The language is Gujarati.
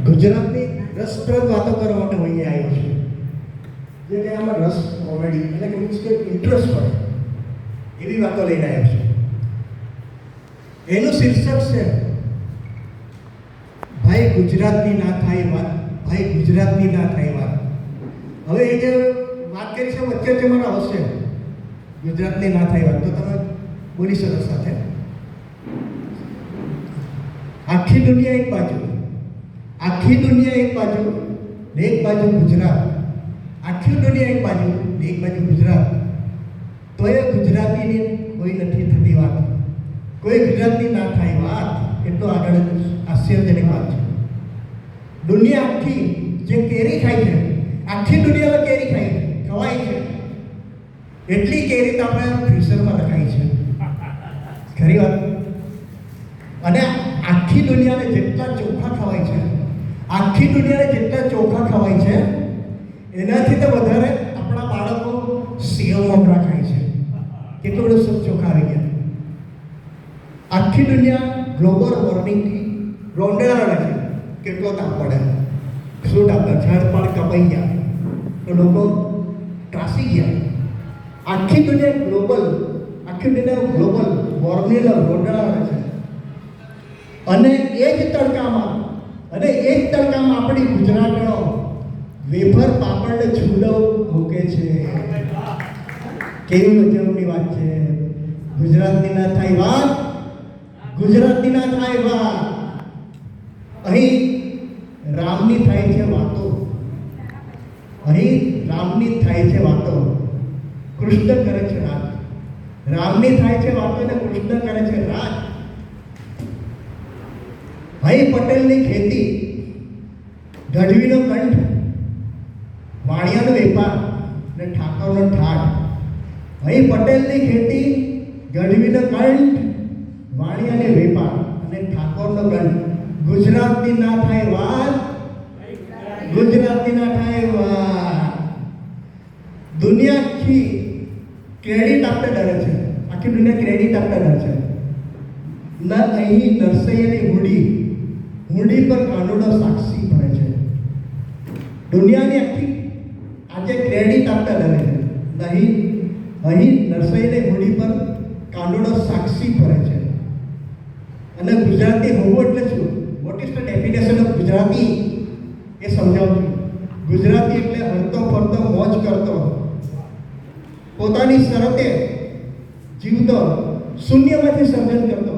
ગુજરાતની રસપ્રદ વાતો કરવા માટે હું અહીંયા આવ્યો છું. જે કે આમાં રસ કોમેડી એટલે કે મીન્સ કે ઇન્ટરેસ્ટ પડે એવી વાતો લઈને આવ્યો છું. એનું શીર્ષક છે ભાઈ ગુજરાતની ના થાય વાત, ભાઈ ગુજરાતની ના થાય વાત. હવે એ જે વાત કરી છે વચ્ચે વચ્ચે મને આવશે ગુજરાતની ના થાય વાત, તો તમે બોલી શકો સાથે. આખી દુનિયા એક બાજુ, આખી દુનિયા એક બાજુ ને એક બાજુ ગુજરાત, આખી દુનિયા એક બાજુ ને એક બાજુ ગુજરાત, તો એ ગુજરાતીની કોઈ નથી થતી વાત, કોઈ ગુજરાતની ના થાય વાત. એટલો આગળ આશ્ચર્યજનક વાત છે. દુનિયા આખી જે કેરી ખાય છે, આખી દુનિયામાં કેરી ખવાય છે, એટલી કેરી તો આપણે ફ્રીઝરમાં રખાય છે. ખરી વાત. અને આખી દુનિયાને જેટલા ચોખા ખવાય છે, આખી દુનિયાને જેટલા ચોખા ખવાય છે, એનાથી તો વધારે આપણા બાળકો સેવ મમરા ખાય છે. કેટલું બધું શુદ્ધ ચોખા આવી ગયા. આખી દુનિયા ગ્લોબલ વોર્મિંગથી રોંડેલા રહે છે. કેટલો તાપ પડે, શું તાપ પડે, ઝાડ પાડ કપાઈ ગયા તો લોકો ત્રાસી ગયા. આખી દુનિયા ગ્લોબલ વોર્મિંગના રોંડેલા રહે છે. અને એ જ તડકામાં આપણી ગુજરાતનો વેફર પાપડ છૂડો મૂકે છે. કેવી મજાની વાત છે. ગુજરાતની ના થાય વાત, ગુજરાતની ના થાય વાત. અહીં રામની થાય છે વાતો, અહીં રામની થાય છે વાતો, કૃષ્ણ કરે છે રાજ. રામની થાય છે વાતો અને કૃષ્ણ કરે છે રાજ. ભાઈ પટેલની ખેતી, ગઢવીનો કંઠ, વાણિયાનો વેપાર અને ઠાકોરનો ઠાઠ. ભાઈ પટેલની ખેતી, ગઢવીનો કંઠ, વાણિયાનો વેપાર અને ઠાકોરનો કંઠ. ગુજરાતની ના થાય વાત, ગુજરાતની ના થાય વાત. દુનિયા આખી ક્રેડિટ આપતે ડરે છે, આખી દુનિયા ક્રેડિટ આપતે ડરે છે. ના અહીં નરસૈયાની હુંડી પર કાનૂનો સાક્ષી ભરે છે. દુનિયાની આખી આજે ક્રેડિટ આપતા ડરે છે. અહીં નરસૈયાની હુંડી પર કાનૂનો સાક્ષી ભરે છે. અને ગુજરાતી હોવું એટલે શું? What is the definition of Gujarati? એ સમજાવું છું. ગુજરાતી એટલે હરતો ફરતો મોજ કરતો, પોતાની શરતે જીવતો, શૂન્યમાંથી સર્જન કરતો.